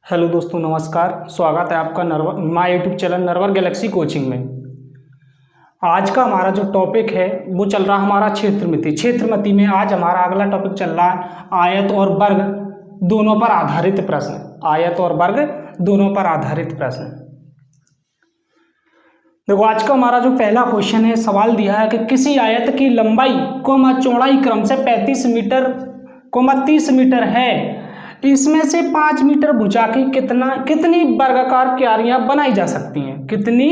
Hello दोस्तों, नमस्कार। स्वागत है आपका my YouTube channel Narwar Galaxy coaching में। आज का हमारा जो टॉपिक है वो चल रहा है हमारा क्षेत्रमिति। क्षेत्रमिति में आज हमारा अगला टॉपिक चल रहा है आयत और वर्ग दोनों पर आधारित प्रश्न। आयत और वर्ग दोनों पर आधारित प्रश्न। देखो, आज का हमारा जो पहला क्वेश्चन है, सवाल दिया है कि किसी आयत की लंबाई चौड़ाई क्रम से 35 मीटर 30 मीटर है, इसमें से 5 मीटर भुजा की कितनी वर्गाकार क्यारियां बनाई जा सकती हैं। कितनी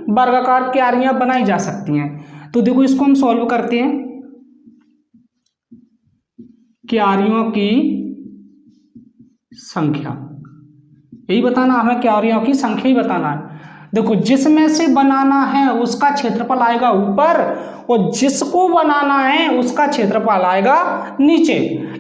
वर्गाकार क्यारियां बनाई जा सकती हैं। तो देखो, इसको हम सॉल्व करते हैं। क्यारियों की संख्या, यही बताना हमें, क्यारियों की संख्या ही बताना है। देखो, जिसमें से बनाना है उसका क्षेत्रफल आएगा ऊपर और जिसको बनाना है उसका क्षेत्रफल आएगा नीचे।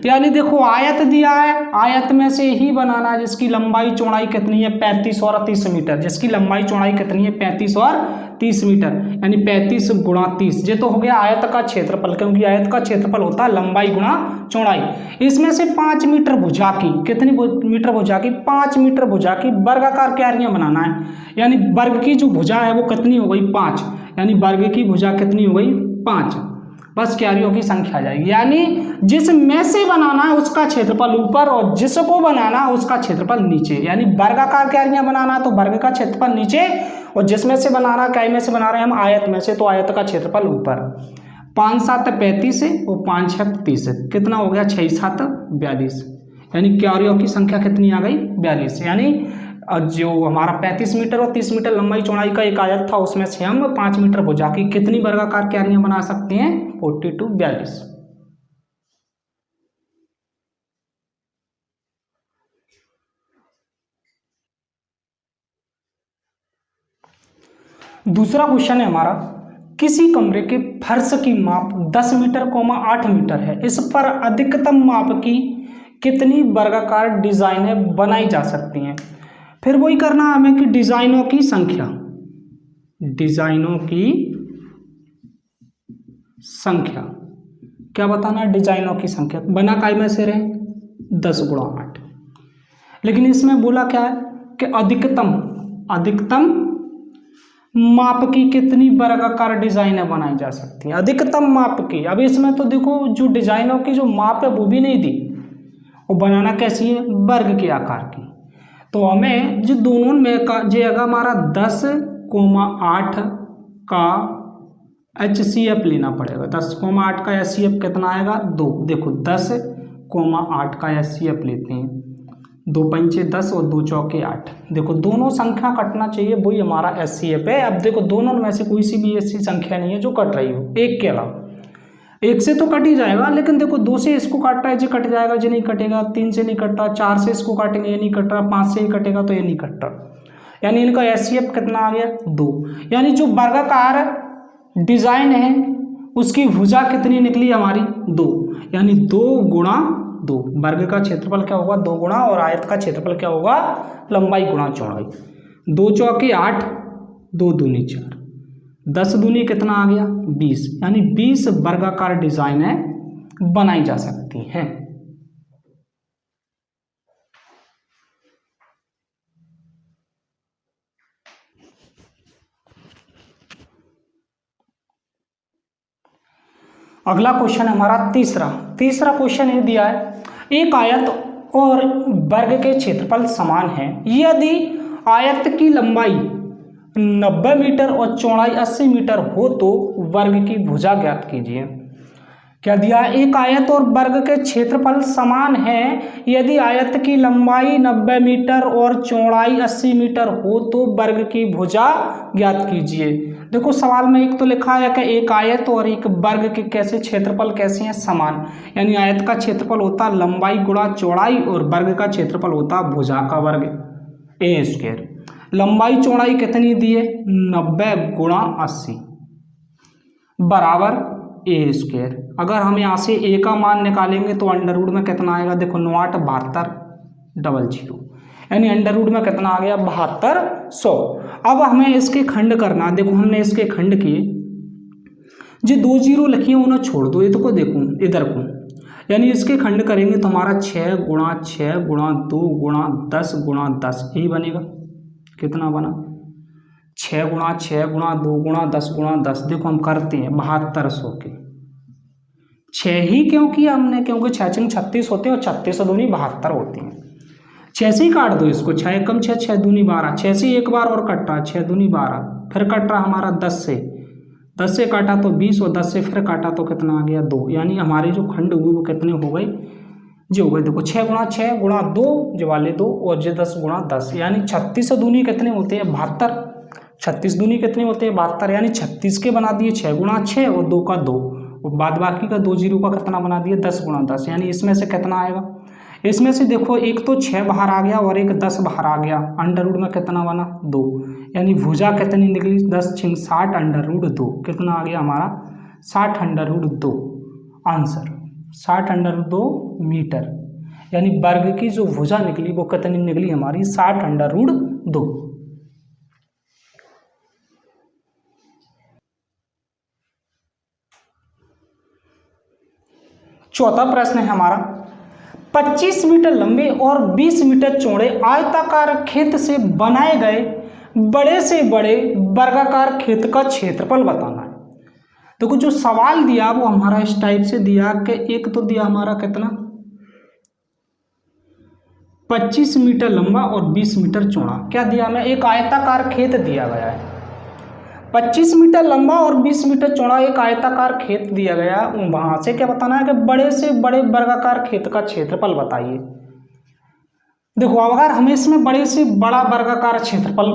यानी देखो, आयत दिया है, आयत में से ही बनाना है जिसकी लंबाई चौड़ाई कितनी है 35 और 30 मीटर। जिसकी लंबाई चौड़ाई कितनी है 35 और 30 मीटर, यानी 35 गुणा 30। ये तो हो गया आयत का क्षेत्रफल, क्योंकि आयत का क्षेत्रफल होता है लंबाई गुणा चौड़ाई। इसमें से 5 मीटर भुजा की, कितनी मीटर भुजा की, 5 मीटर भुजा की वर्गाकार क्यारियां बनाना है। यानी वर्ग की जो भुजा है वो कितनी हो गई 5, यानी वर्ग की भुजा कितनी हो गई 5। बस क्यारियों की संख्या आ जाएगी। यानी जिसमें से बनाना है उसका क्षेत्रफल ऊपर और जिसको बनाना है उसका क्षेत्रफल नीचे। यानी वर्गाकार क्यारियां बनाना है तो वर्ग का क्षेत्रफल नीचे, और जिसमें से बनाना, क्या में से बना रहे हैं हम, आयत में से, तो आयत का क्षेत्रफल ऊपर। 5 7 35 है और 5 6 30 है, कितना हो गया 6 7 42। यानी क्यारियों की संख्या कितनी आ गई 42। यानी जो हमारा 35 मीटर और 30 मीटर लंबाई चौड़ाई का एक आयत था उसमें से हम 5 मीटर भुजा की कितनी वर्गाकार क्यारियां बना सकते हैं 42। दूसरा क्वेश्चन है हमारा, किसी कमरे के फर्श की माप 10 मीटर 8 मीटर है, इस पर अधिकतम माप की कितनी वर्गाकार डिजाइनें बनाई जा सकती हैं। फिर वही करना हमें कि डिजाइनों की संख्या, डिजाइनों की संख्या क्या बताना है, डिजाइनों की संख्या। बना काय में से रहे 10 गुणा 8, लेकिन इसमें बोला क्या है कि अधिकतम माप की कितनी वर्गाकार डिजाइनें बनाई जा सकती हैं। अधिकतम माप की, अब इसमें तो देखो जो डिजाइनों की जो माप है वो भी नहीं दी, वो बनाना कैसी है, वर्ग के आकार की। तो हमें जो दोनों में का जो अगर हमारा 10,8 का HCF लेना पड़ेगा। 10,8 का HCF कितना आएगा 2। देखो 10,8 का HCF लेते हैं, 2 पंचे 10 और 2 चौके 8। देखो दोनों संख्या कटना चाहिए, वही हमारा HCF है। अब देखो दोनों में से कोई सी भी ऐसी संख्या नहीं है जो कट रही हो, एक के अलावा। एक से तो कट ही जाएगा, लेकिन देखो 2 से इसको काट रहा है, ये कट जाएगा, ये नहीं कटेगा। 3 से नहीं कट रहा, 4 से इसको काटेंगे, ये नहीं कट रहा। 5 से ही कटेगा तो ये नहीं कट रहा। यानी इनका HCF कितना आ गया 2। यानी जो वर्गाकार डिजाइन है उसकी भुजा कितनी निकली हमारी 2। यानी 2 गुणा 2, वर्ग का क्षेत्रफल क्या होगा 2 गुणा, और आयत का क्षेत्रफल क्या होगा लंबाई गुणा चौड़ाई। 2 चौके 8, 2 दूनी 4, 10 दूनी कितना आ गया 20। यानी 20 वर्गाकार डिजाइनें बनाई जा सकती हैं। अगला क्वेश्चन है हमारा तीसरा क्वेश्चन ये दिया है, एक आयत और वर्ग के क्षेत्रफल समान है, यदि आयत की लंबाई 90 मीटर और चौड़ाई 80 मीटर हो तो वर्ग की भुजा ज्ञात कीजिए। क्या दिया है, एक आयत और वर्ग के क्षेत्रफल समान है, यदि आयत की लंबाई 90 मीटर और चौड़ाई 80 मीटर हो तो वर्ग की भुजा ज्ञात कीजिए। देखो सवाल में एक तो लिखा है कि एक आयत और एक वर्ग के कैसे क्षेत्रफल कैसे हैं समान। यानी आयत का क्षेत्रफल होता है लंबाई गुणा चौड़ाई और वर्ग का क्षेत्रफल होता है भुजा का वर्ग A²। लंबाई चौड़ाई कितनी दी है 90 गुणा 80 बराबर A²। अगर हम यहाँ से A का मान निकालेंगे तो अंडर रूट में कितना आएगा, देखो 9 8 72 00, यानी अंडर रूट में कितना आ गया 7200। अब हमें इसके खंड करना, देखो हमने इसके खंड किए, जो 2 0 लिखी है उन्हें छोड़ दो, ये तो को देखो इधर को, यानी इसके खंड करेंगे तो हमारा 6 गुणा 6 गुणा 2 गुणा 10 गुणा 10 यही बनेगा। कितना बना 6 गुणा 6 गुणा 2 गुणा 10 गुणा 10। देखो हम करते हैं 7200 के 6 ही क्यों किया हमने, क्योंकि 6 6 36 होते हैं और 36 दूनी 72 होती हैं। 6 से ही काट दो इसको, 6 एकम 6 6 दूनी 12, 6 से एक बार और कट रहा 6 दूनी 12, फिर कट रहा हमारा 10 से काटा तो 20 और 10 से फिर काटा तो कितना आ गया 2। यानी हमारे जो खंड हुए वो कितने हो गए जो हो गए, देखो 6 गुणा 6 गुणा 2 जो वाले 2 और जो 10 गुणा 10, यानी 36 दूनी कितने होते हैं 72। 36 दूनी कितने होते हैं 72, यानी 36 के बना दिए 6 गुणा 6 और 2 का 2 और बाद बाकी का 2 जीरो का कितना बना दिए 10 गुणा 10। यानी इसमें से कितना आएगा, इसमें से देखो एक तो 6 बाहर आ गया और एक 10 बाहर आ गया, अंडर रूट में कितना बना 2, यानी भुजा कितनी निकली 10 6 60 अंडर रूट 2, कितना आ गया हमारा 60 under root 2। Answer 60 under root 2 meter, यानी वर्ग की जो भुजा निकली वो कितनी निकली हमारी 60 अंडर रूट 2। चौथा प्रश्न है हमारा, 25 मीटर लंबे और 20 मीटर चौड़े आयताकार खेत से बनाए गए बड़े से बड़े वर्गाकार खेत का क्षेत्रफल बताना है। देखो जो सवाल दिया वो हमारा इस टाइप से दिया कि एक तो दिया हमारा कितना 25 मीटर लंबा और 20 मीटर चौड़ा, क्या दिया हमें एक आयताकार खेत दिया गया है। 25 मीटर लंबा और 20 मीटर चौड़ा एक आयताकार खेत दिया गया, वहां से क्या बताना है कि बड़े से बड़े वर्गाकार खेत का क्षेत्रफल बताइए। देखो अगर हमें इसमें बड़े से बड़ा वर्गाकार क्षेत्रफल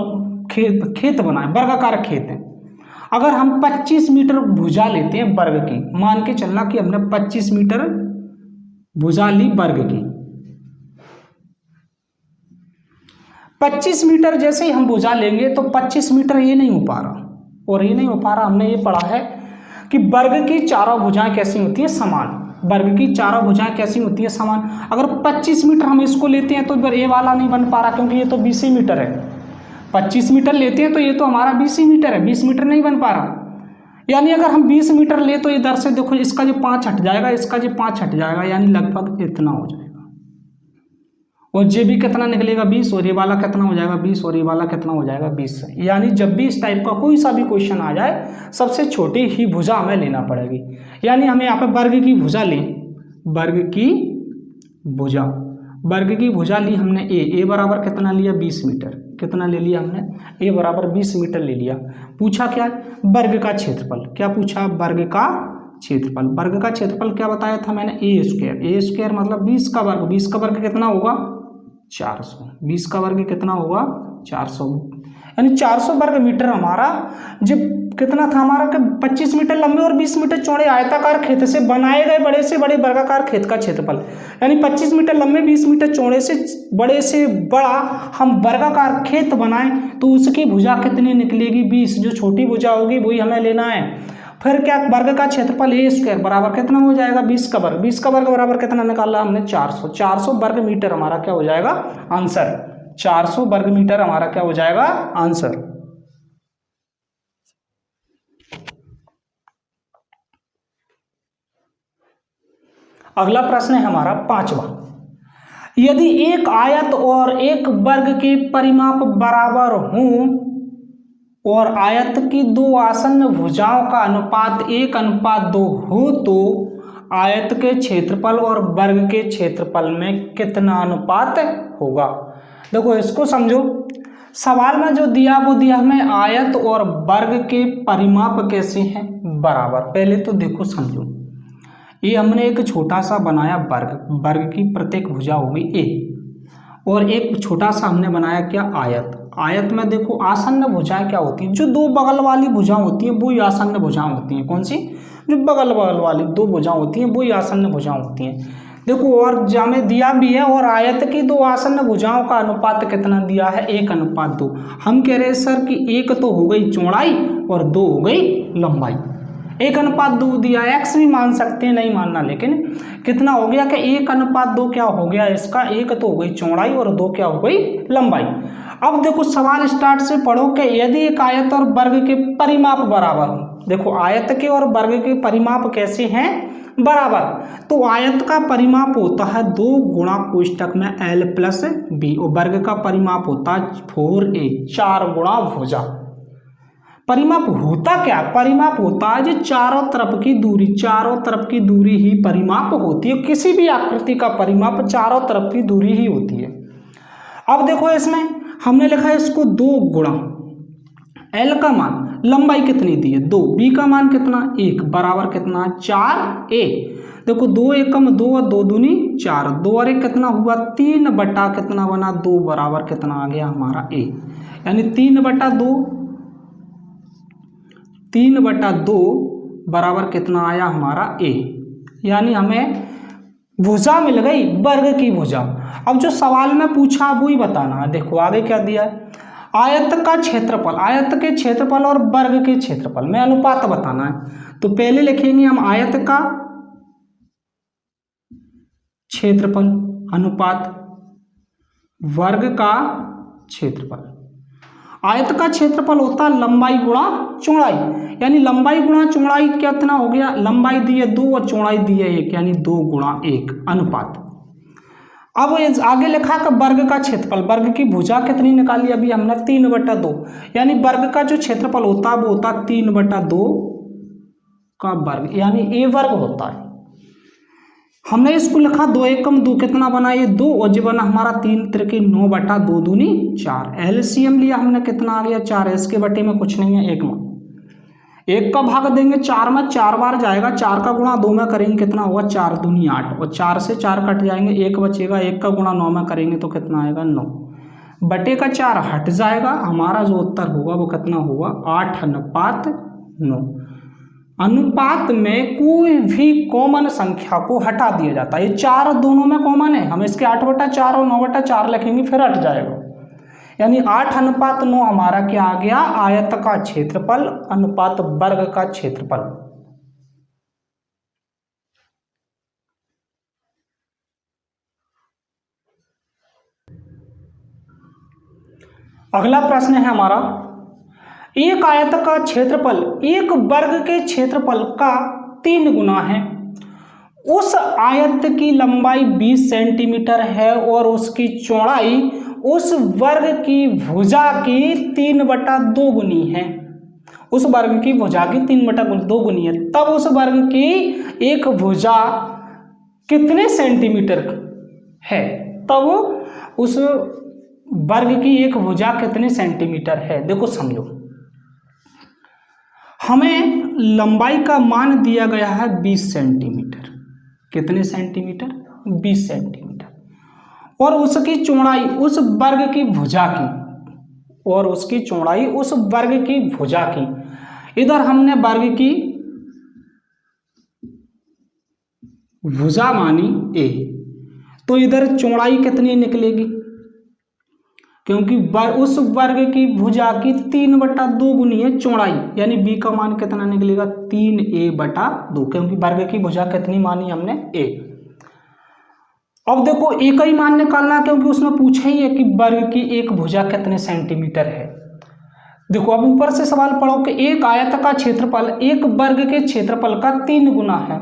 खेत बनाए, वर्गाकार खेत है, अगर हम 25 मीटर भुजा लेते हैं वर्ग की, मान के चलना कि हमने 25 मीटर भुजा ली वर्ग की, 25 मीटर जैसे ही हम भुजा लेंगे तो 25 मीटर ये नहीं हो पा रहा, और ये नहीं हो पा रहा, हमने ये पढ़ा है कि वर्ग की चारों भुजाएं कैसी होती है समान, वर्ग की चारों भुजाएं कैसी होती है समान। अगर 25 मीटर हम इसको लेते हैं तो ये वाला नहीं बन पा रहा क्योंकि ये तो 20 मीटर है, 25 मीटर लेते हैं तो ये तो हमारा 20 मीटर है, 20 मीटर नहीं बन पा रहा। यानी अगर हम 20 मीटर ले तो इधर से देखो इसका जो 5 हट जाएगा, इसका जो 5 हट जाएगा, यानी लगभग इतना हो जाएगा, और ये भी कितना निकलेगा 20, और ये वाला कितना हो जाएगा 20, और ये वाला कितना हो जाएगा 20। यानी जब भी इस टाइप का कोई सा भी क्वेश्चन आ जाए सबसे छोटी ही भुजा हमें लेना पड़ेगी। यानी हमें यहाँ पे वर्ग की भुजा ली, वर्ग की भुजा, वर्ग की भुजा ली हमने ए बराबर कितना लिया 20 मीटर, कितना ले लिया हमने ए बराबर 20 मीटर ले लिया। पूछा क्या वर्ग का क्षेत्रफल, क्या पूछा वर्ग का क्षेत्रफल, वर्ग का क्षेत्रफल क्या बताया था मैंने ए स्क्वायर मतलब 20 का वर्ग, 20 का वर्ग कितना होगा 400, 20 का वर्ग कितना होगा 400, यानी 400 वर्ग मीटर हमारा जो कितना था हमारा कि 25 मीटर लंबे और 20 मीटर चौड़े आयताकार खेत से बनाए गए बड़े से बड़े वर्गाकार खेत का क्षेत्रफल, यानी 25 मीटर लंबे 20 मीटर चौड़े से बड़ा हम वर्गाकार खेत बनाएं तो उसकी भुजा कितनी निकलेगी 20, जो छोटी भुजा होगी वही हमें लेना है। फिर क्या वर्ग का क्षेत्रफल ए स्क्वायर बराबर कितना हो जाएगा 20 का वर्ग, 20 का वर्ग बराबर कितना निकाला हमने 400, 400 वर्ग मीटर हमारा क्या हो जाएगा आंसर, 400 वर्ग मीटर हमारा क्या हो जाएगा आंसर। अगला प्रश्न है हमारा 5वां, यदि एक आयत और एक वर्ग के परिमाप बराबर हों और आयत की दो आसन्न भुजाओं का अनुपात 1:2 हो तो आयत के क्षेत्रफल और वर्ग के क्षेत्रफल में कितना अनुपात होगा। देखो इसको समझो, सवाल में जो दिया वो दिया हमें आयत और वर्ग के परिमाप कैसे हैं बराबर। पहले तो देखो समझो, ये हमने एक छोटा सा बनाया वर्ग, वर्ग की प्रत्येक भुजा होगी ए, और एक छोटा सा हमने बनाया क्या आयत, आयत में देखो आसन्न भुजाएं क्या होती हैं, जो दो बगल वाली भुजाएं होती हैं वही आसन्न भुजाएं होती हैं। कौन सी, जो बगल वाली दो भुजाएं होती हैं वही आसन्न भुजाएं होती हैं। देखो और हमें दिया भी है, और आयत की दो आसन्न भुजाओं का अनुपात कितना दिया है 1:2। हम कह रहे हैं सर कि एक तो हो गई चौड़ाई और 2 हो गई लंबाई, 1:2 दिया, एक्स भी मान सकते हैं नहीं मानना, लेकिन कितना हो गया कि 1:2 क्या हो गया इसका, एक तो हो गई चौड़ाई और 2 क्या हो गई लंबाई। अब देखो सवाल स्टार्ट से पढ़ो कि यदि एक आयत और वर्ग के परिमाप बराबर हो, देखो आयत के और वर्ग के परिमाप कैसे हैं बराबर। तो आयत का परिमाप होता है 2 गुणा कोष्टक में l प्लस बी, और वर्ग का परिमाप होता है 4a, 4 गुणा भुजा। परिमाप होता क्या? परिमाप होता है जो चारों तरफ की दूरी, चारों तरफ की दूरी ही परिमाप होती है। किसी भी आकृति का परिमाप चारों तरफ की दूरी ही होती है। अब देखो इसमें हमने लिखा है इसको 2 गुणा l का मान, लंबाई कितनी दी है 2, b का मान कितना 1, बराबर कितना 4a। देखो 2 एकम 2 और 2 दूनी 4, 2 और 1 कितना हुआ 3 बटा कितना बना 2, बराबर कितना आ गया हमारा a, यानी 3 बटा 2 बराबर कितना आया हमारा a, यानी हमें भुजा मिल गई, वर्ग की भुजा। अब जो सवाल में पूछा वो ही बताना है। देखो आगे क्या दिया है, आयत का क्षेत्रफल, आयत के क्षेत्रफल और वर्ग के क्षेत्रफल में अनुपात बताना है। तो पहले लिखेंगे हम आयत का क्षेत्रफल अनुपात वर्ग का क्षेत्रफल। आयत का क्षेत्रफल होता है लंबाई गुणा चौड़ाई, यानी लंबाई गुणा चौड़ाई कितना हो गया, लंबाई दी है 2 और चौड़ाई दी है 1, यानी 2 गुणा 1 अनुपात। अब आगे लिखा का वर्ग का क्षेत्रफल, वर्ग की भुजा कितनी निकाली अभी हमने 3/2, यानी वर्ग का जो क्षेत्रफल होता है वो होता है 3/2 का वर्ग, यानी a वर्ग होता है। हमने इसको लिखा 2 एकम 2 कितना बना ये 2, और जो बना हमारा 3 त्रिके 9/2 दूनी 4। एलसीएम लिया हमने कितना आ गया 4, इसके बटे में कुछ नहीं है 1 में, 1 का भाग देंगे 4 में, 4 बार जाएगा, 4 का गुणा 2 में करेंगे कितना होगा 4 दूनी 8, और 4 से 4 कट जाएंगे 1 बचेगा, 1 का गुणा 9 में करेंगे तो कितना आएगा 9, बटे का 4 हट जाएगा, हमारा जो उत्तर होगा वो कितना होगा 8:9। अनुपात में कोई भी कॉमन संख्या को हटा दिया जाता है, ये 4 दोनों में कॉमन है, हम इसके 8/4 और 9/4 लिखेंगे फिर हट जाएगा, यानी 8:9 हमारा क्या आ गया आयत का क्षेत्रफल अनुपात वर्ग का क्षेत्रफल। अगला प्रश्न है हमारा, एक आयत का क्षेत्रफल एक वर्ग के क्षेत्रफल का 3 गुना है, उस आयत की लंबाई 20 सेंटीमीटर है और उसकी चौड़ाई उस वर्ग की भुजा की 3/2 गुनी है, उस वर्ग की भुजा की 3/2 गुनी है, तब उस वर्ग की एक भुजा कितने सेंटीमीटर है, तब उस वर्ग की एक भुजा कितने सेंटीमीटर है। देखो समझो, हमें लंबाई का मान दिया गया है 20 सेंटीमीटर, कितने सेंटीमीटर 20 सेंटीमीटर, और उसकी चौड़ाई उस वर्ग की भुजा की, और उसकी चौड़ाई उस वर्ग की भुजा की, इधर हमने वर्ग की भुजा मानी a, तो इधर चौड़ाई कितनी निकलेगी, क्योंकि उस वर्ग की भुजा की 3/2 गुनी है चौड़ाई, यानी b का मान कितना निकलेगा 3a/2, क्योंकि वर्ग की भुजा कितनी मानी हमने a। अब देखो एक ही मान निकालना, क्योंकि उसने पूछा ही है कि वर्ग की एक भुजा कितने सेंटीमीटर है। देखो अब ऊपर से सवाल पढ़ो कि एक आयत का क्षेत्रफल एक वर्ग के क्षेत्रफल का 3 गुना है।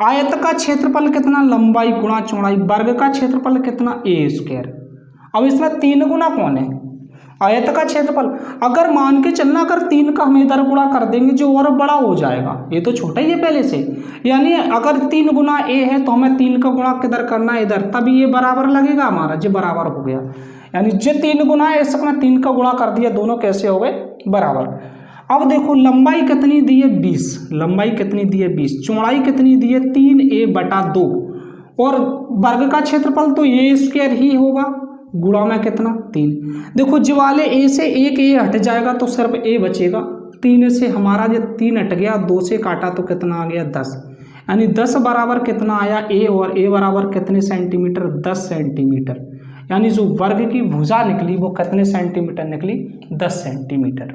आयत का क्षेत्रफल कितना, लंबाई गुणा चौड़ाई, वर्ग का क्षेत्रफल कितना a²। अब इसमें 3 गुना कौन है, आयत का क्षेत्रफल। अगर मान के चलना अगर 3 का हम इधर गुणा कर देंगे जो और बड़ा हो जाएगा, ये तो छोटा ही है पहले से, यानी अगर 3 गुना a है तो हमें 3 का गुणा किधर करना है इधर, तभी ये बराबर लगेगा हमारा, जो बराबर हो गया, यानी जो 3 गुना है इसमें 3 का गुणा कर दिया, दोनों कैसे हो गए बराबर। अब देखो लंबाई कितनी दी है 20, लंबाई कितनी दी है 20, चौड़ाई कितनी दी है 3a/2, और वर्ग का क्षेत्रफल तो a² ही होगा, गुणा में कितना 3। देखो जो वाले a से एक a हट जाएगा तो सिर्फ a बचेगा, 3 से हमारा जो 3 हट गया, 2 से काटा तो कितना आ गया 10, यानी 10 बराबर कितना आया a, और a बराबर कितने सेंटीमीटर 10 सेंटीमीटर, यानी जो वर्ग की भुजा निकली वो कितने सेंटीमीटर निकली 10 सेंटीमीटर।